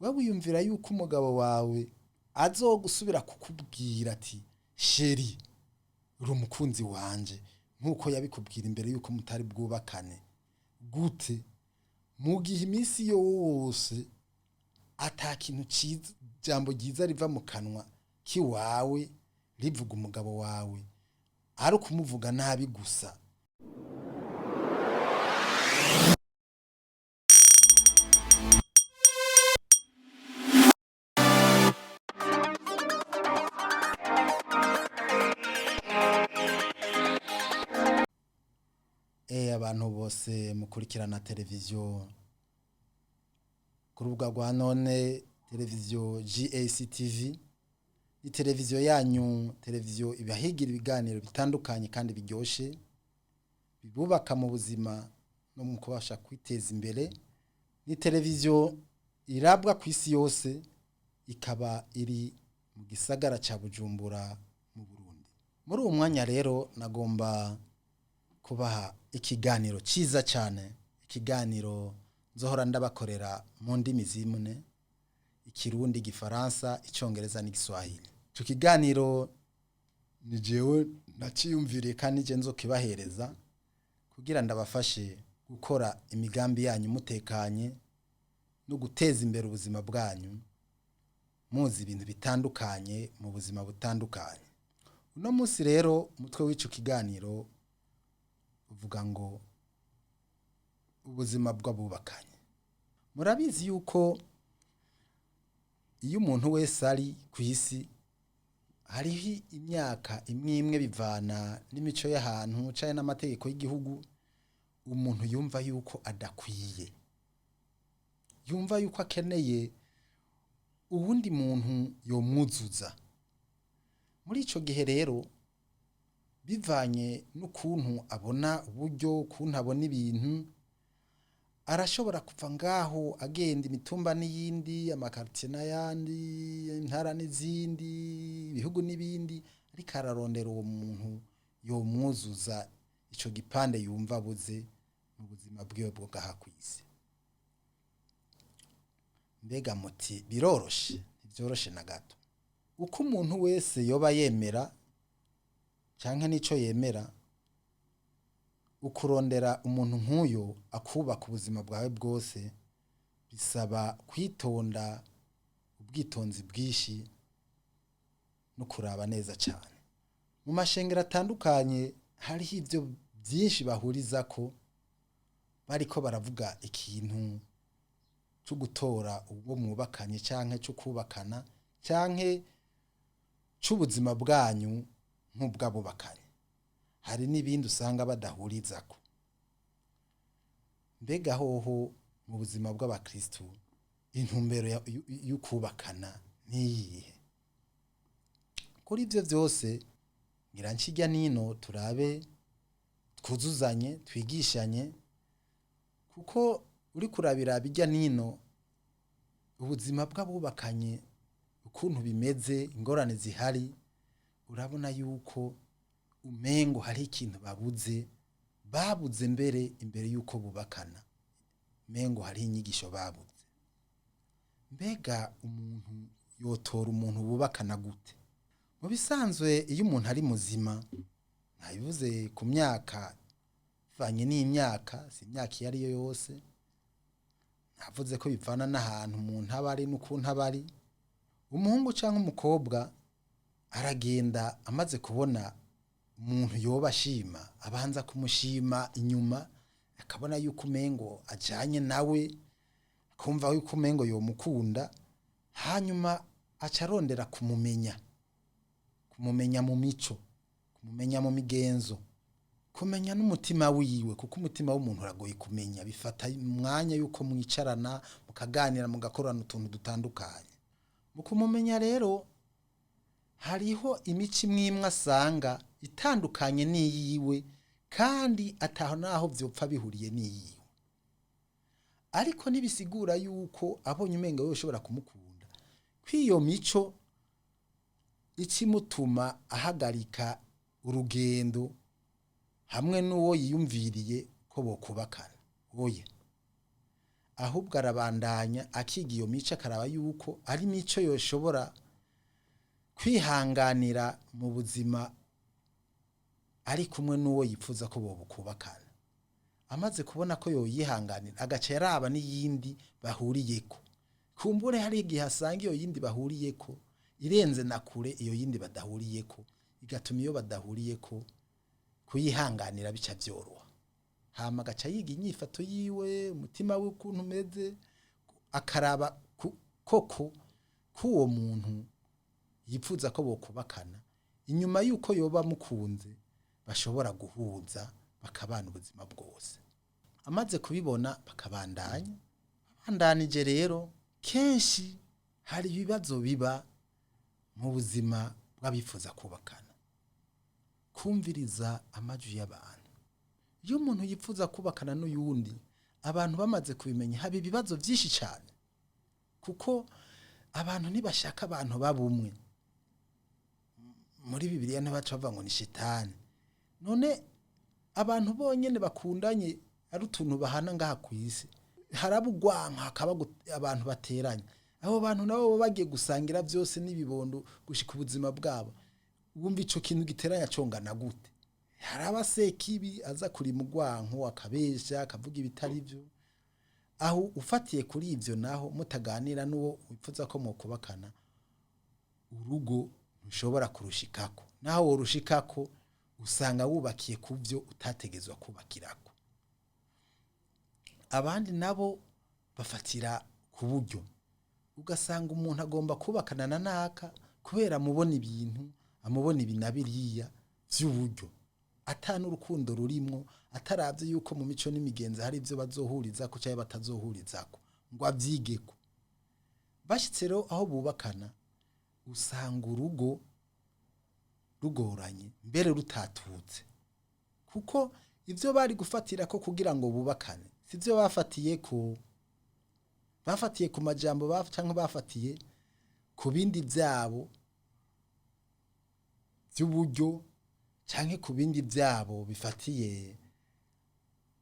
wewe wiyumvira yuko umugabo wawe azogusubira kukubwira ati sheri uri umukunzi wanje nkuko yabikubwira imbere yuko mutari bwubakane gute mu gihe iminsi yose ata kintu ciza jambo ryiza riva mu kanwa kiwawe rivuga umugabo wawe ari kumuvuga nabi gusa. Abantu bose mukurikirana televiziyo ku rubuga rwa none televiziyo GACTV ni televiziyo yanyu, televiziyo ibahigira ibiganiro bitandukanye kandi biryoshe bibubaka mu buzima no mu kubasha kwiteza imbere. Ni televiziyo irabwa ku isi yose, ikaba iri mu gisagara ca Bujumbura mu Burundi. Muri uwo mwanya rero nagomba kubaha ikiganiro ciza cyane, ikiganiro nzohora ndabakorera mu ndimi zimwe, Ikirundi, Igifaransa, Icongereza n'Igiswahili. Ico kiganiro ni jewe naciyumviriye kandi je nzokibahereza kugira ndabafashe gukora imigambi yanyu mutekanye no guteza imbere ubuzima bwanyu, muzi ibintu bitandukanye mu buzima butandukanye. Uno munsi rero umutwe w'ico kiganiro uvuga ngo ubuzima bw'abubakanye. Murabizi yuko iyo umuntu wese ari ku isi hariho imyaka imwe bivana n'imico y'ahantu canke n'amategeko y'igihugu, umuntu yumva yuko adakwiye, yumva yuko akeneye uwundi muntu yomwuzuza. Muri ico gihe rero bivanye n'ukuntu abona uburyo, ukuntu abona ibintu, arashobora kuva ngaho agenda imitumba n'iyindi, amakartier n'ayandi, intara n'izindi, ibihugu n'ibindi, ariko ararondera uwo muntu yomwuzuza ico gipande yumva abuze mu buzima bwiwe bwo gaha kw'isi. Mbega muti biroroshe? Ntivyoroshe na gato. Uko umuntu wese yoba yemera canke nico yemera, ukurondera umuntu nk'uyo akubaka ubuzima bwawe bwose bisaba kwitonda, ubwitonzi bwishi no kuraba neza cyane. Mu mashengero atandukanye hariho ivyo byinshi bahurizako bariko baravuga ikintu cyo gutora ubwo mwubakanye canke cyo kubakana canke c'ubuzima bwanyu nk'ubwabubakanye. Hari n'ibindi usanga badahurizako. Mbega hoho mu buzima bw'abakristo intumbero y'ukubakana niyihe? Kuri ivyo vyose ngira nkijya nino turabe twuzuzanye, twigishanye, kuko uri kurabira bijya nino ubuzima bw'abubakanye ukuntu bimeze, ingorane zihari, urabona yuko umengo hari ikintu babuze imbere yuko bubakana. Mengo hari inyigisho babuze. Mbega umuntu yotora umuntu bubakana gute? Mu bisanzwe iyo umuntu ari muzima, ntabivuze ku myaka bivanye n'imyaka, si imyaka iyo ariyo yose, navuze ko bivana n'ahantu umuntu aba ari n'ukuntu aba ari. Umuhungu canke umukobwa aragenda amaze kubona umuntu yoba ashima, abanza kumushima inyuma, akabona yuko umengo ajanye nawe, akumva yuko umengo yomukunda, hanyuma acarondera kumumenya mu mico, kumumenya mu migenzo, kumenya n'umutima wiwe, kuko umutima w'umuntu uragoye kumenya, bifata umwanya yuko mwicarana mukaganira mugakorana utuntu dutandukanye. Mu kumumenya rero hariho imico imwe asanga itandukanye n'iyiwe kandi ataho naho vyopfa bihuriye n'iyiwe, ariko nibisigura yuko abonye umenga wewe ushobora kumukunda. Kwiyo mico ikimutuma ahagarika urugendo hamwe n'uwo yiyumviriye ko bokubakana. Oya, ahubwo arabandanya akiga iyo mico akaraba yuko ari mico yoshobora kwihanganira mu buzima ari kumwe n'uwo yifuza ko bobukubakana. Amaze kubona ko yoyihanganira agaca yaraba n'iyindi bahuriyeko. Kumbure hari igihe asanga iyo yindi bahuriyeko irenze na kure iyo yindi badahuriyeko, igatuma iyo badahuriyeko kuyihanganira bica byoroha. Hama agaca yiga inyifato yiwe, umutima we ukuntu umeze, akaraba koko k'uwo muntu yifuza ko bokubakana, inyuma yuko yoba mukunze bashobora guhuza bakabana ubuzima bwose. Amaze kubibona bakabandanya, bandanije rero kenshi hari ibibazo biba mu buzima bw'abifuza kubakana. Kumviriza amajwi y'abantu. Iyo umuntu yifuza kubakana n'uyundi, abantu bamaze kubimenya haba ibibazo byinshi cyane, kuko abantu ntibashaka abantu babumwe. Muri Bibiliya ntibaca bavuga ngo ni shitani. None abantu bonyene bakundanye ari utuntu bahana ngaha ku isi, harabugwanka hakaba abantu bateranye. Abo bantu nabo bagiye gusangira byose n'ibibondo gushika ubuzima bwabo. Wumva ico kintu giteranya congana gute? Harabasekibi aza kuri mugwanko akabesha akavuga ibitari byo. Aho ufatiye kuri ivyo naho mutaganira n'uwo wifuza ko mukubakana, urugo ntushobora kurushikako. Naho worushikako usanga wubakiye kuvyo utategezwa kubakirako. Abandi nabo bafatira ku buryo, ugasanga umuntu agomba kubakana na naka kubera mubona ibintu, amubona ibinabiriya vy'uburyo, atanu urukundo rurimwo, ataravye yuko mu mico n'imigenzo hari ivyo bazohurizako cyangwa batazohurizako ngo avyigeko. Bashitse rero aho bubakana, usanga urugo rugoranye mbere rutatutse, kuko ivyo bari gufatira ko kugira ngo bubakane sivyo bafatiye ku majambo cyangwa bafatiye ku bindi vyabo by'uburyo canke ku bindi vyabo bifatiye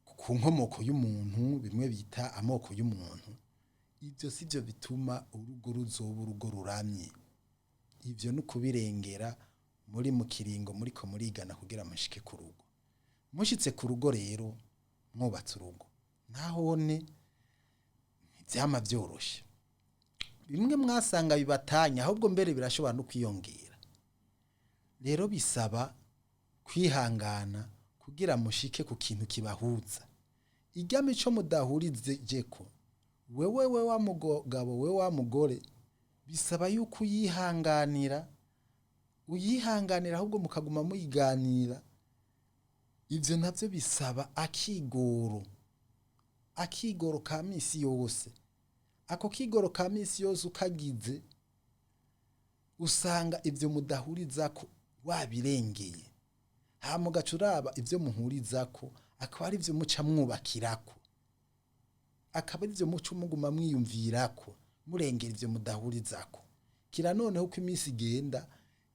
ku nkomoko y'umuntu, bimwe bita amoko y'umuntu. Ivyo sivyo bituma urugo ruzoba urugo ruramye. Ivyo nukubirengera muri mu kiringo muriko murigana kugira mushike ku rugo. Mushitse ku rugo rero mwubatse urugo, nahone vyama vyoroshe. Bimwe mwasanga bibatanya ahubwo mbere birashobora no kwiyongera. Rero bisaba kwihangana kugira mushike ku kintu kibahuza. Irya mico mudahurizeko, wewe wa mugabo we wa mugore, bisaba yuko uyihanganira ahubwo mukaguma muyiganira. Ivyo navyo bisaba akigoro ka misi yose. Ako kigoro ka misi yose ukagize, usanga ivyo mudahurizako wabirengeye. Hama ugaca uraba ivyo muhurizako akaba ari ivyo muca mwubakirako, akaba ari ivyo muca muguma mwiyumvirako, murengera ivyo mudahurizako. Kira noneho uko iminsi igenda,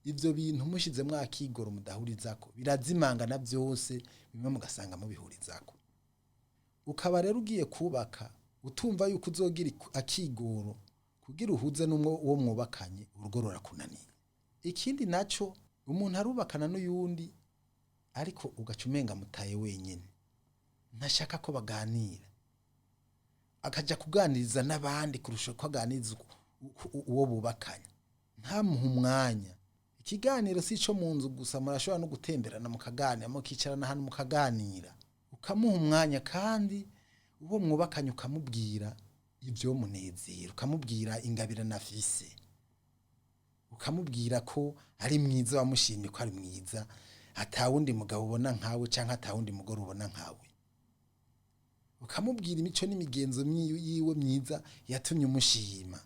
ivyo bintu mushize mwakigoro mudahurizako birazimangana byose, bimwe mugasanga mubihurizako. Ukaba rero ugiye kubaka utumva yuko uzogira akigoro kugira uhuze n'umwe wo mwubakanye, urugo rurakunaniye. Ikindi naco, umuntu arubakana n'uyundi ariko ugacumenga mutaye wenyene, ntashaka ko baganira, akaja kuganiriza n'abandi kurusha ko aganiriza uwo bubakanye. Ntamuha umwanya. Ikiganiro si ico mu nzu gusa, murashobora no gutemberana mukaganira, mukicarana hano mukaganira, ukamuha umwanya. Kandi uwo mwubakanye ukamubwira ivyo munezero, ukamubwira ingabire nafise, ukamubwira ko ari mwiza, wamushimye ko ari mwiza, atawundi mugabo ubona nkawe canke atawundi mugore ubona nkawe. Ukamubwira imico n'imigenzo yiwe myiza yatumye umushima.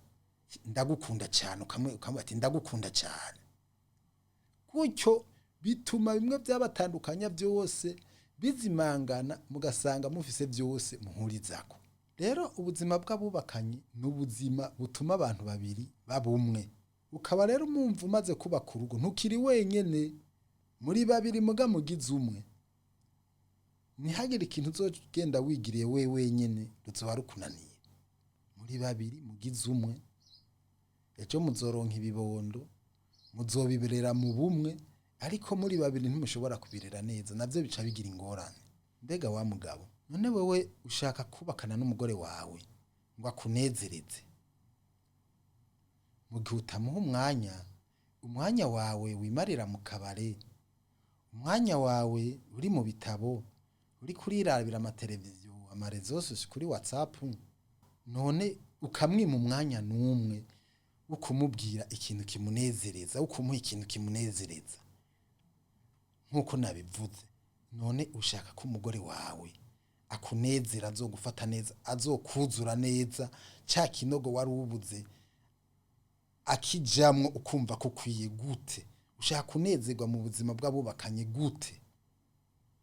Ndagukunda cyane, ukamubati ndagukunda cyane. Gutyo bituma bimwe byabatandukanya byose bizimangana, mugasanga mufise byose muhurizako. Rero ubuzima bw'abubakanye n'ubuzima butuma abantu babiri babumwe. Ukaba rero umumva umaze kubaka urugo, ntukiri wenyene, muri babiri muga mugize umwe. Ntihagire ikintu uzogenda wigiriye we wenyene ruzoba rukunaniye. muri babiri mugize umwe ejo muzoronka ibibondo muzobiberera mu bumwe ariko muri babiri ntimushobora kubirera neza navyo bica bigira ingorane mbega wa mugabo none wewe ushaka kubakana n'umugore wawe ngo akunezereze mu gihe utamuha umwanya wawe wimarira mu kabare umwanya wawe uri mu bitabo uri kurirabira amateleviziyo amarezo sosiyo kuri WhatsApp none ukamwima umwanya n'umwe wo kumubwira ikintu kimunezereza wo kumuha ikintu kimunezereza nk'uko nabivuze none ushaka ko umugore wawe akunezera azogufata neza azokuzura neza cya kinogo wari ubuze akijamwo ukumva ko kwiye gute ushaka kunezerwa mu buzima bw'abubakanye gute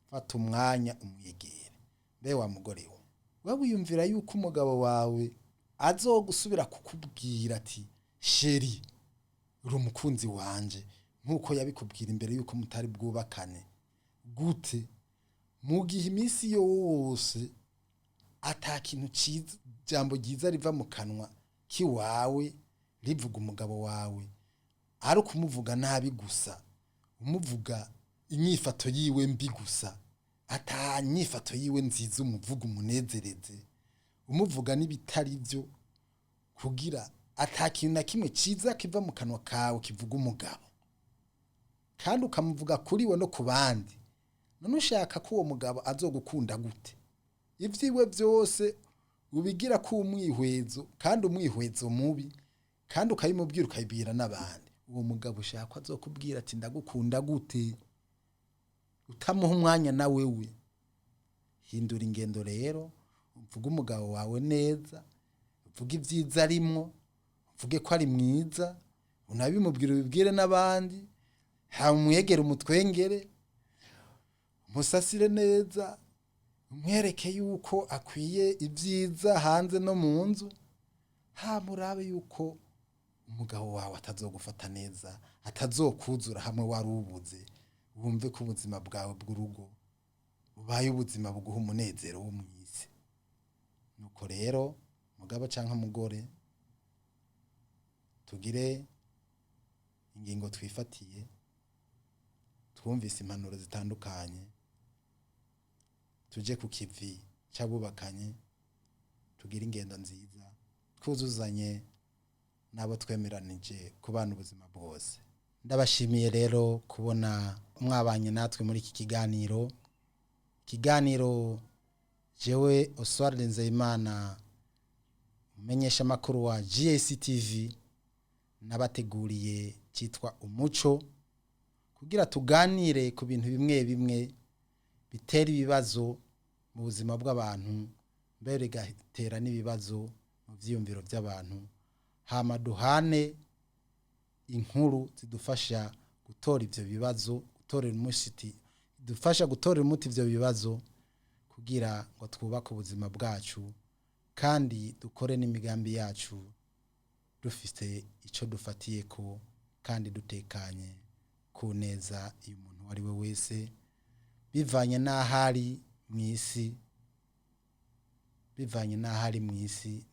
fata umwanya umwegere mbe wa mugore we wiyumvira yuko umugabo wawe azogusubira kukubwira ati sheri uri umukunzi wanje nkuko yabikubwira imbere yuko mutari bwubakane gute mu gihe iminsi yose atakintu ciza jambo ryiza riva mu kanwa kiwawe rivuga umugabo wawe ari kumuvuga nabi gusa umuvuga inyifato yiwe mbi gusa ata nyifato yiwe nziza umuvuga umunezereze umuvuga n'ibitari byo kugira atakintu na kimwe ciza kiva mu kanwa kawe kivuga umugabo kandi ukamuvuga kuri we no ku bandi none ushaka ko uwo mugabo azogukunda gute ivyiwe byose ubigira ko umwihwezo kandi umwihwezo mubi kandi ukayimubwira ukayibwira n'abandi uwo mugabo ushaka azokubwira ati ndagukunda gute utamuha umwanya na wewe hindura ingendo rero uvuga umugabo wawe neza uvuga ivyiza arimwo uvuge ko ari mwiza unabimubwira ubibwire n'abandi hamwegere umutwengere musasire neza umwereke yuko akwiye ivyiza hanze no mu nzu hamurabe yuko umugabo wawe atazogufata neza atazokuzura hamwe warubuze wumve ko ubuzima bwawe bw'urugo ubaye ubuzima buguha umunezero wo mwisi nuko rero mugabo canke umugore tugire ingingo twifatiye twumvise impanuro zitandukanye tuje ku kivi cyabubakanye tugira ingendo nziza twuzuzanye nabo twemeranije kubana ubuzima bwose ndabashimiye rero kubona mwabanye natwe muri iki kiganiro jewe Oswald Nzeyimana umenyesha makuru wa GACTV nabateguriye cyitwa umuco kugira tuganire ku bintu bimwe bimwe bitera ibibazo mu buzima bw'abantu mbere gatera n'ibibazo mu vyiyumviro by'abantu hama duhane inkuru zidufasha gutora ivyo bibazo gutorera umushiti dufasha gutorera umuti ivyo bibazo kugira ngo twubake ubuzima bwacu kandi dukore n'imigambi yacu dufite ico dufatiye ko kandi dutekanye ku neza iyo umuntu wari we wese bivanye n'ahari mw'isi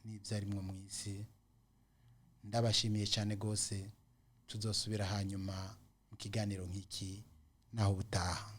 n'ivyarimwo mw'isi ndabashimiye cyane gose tuzosubira hanyuma mu kiganiro nk'iki naho butaha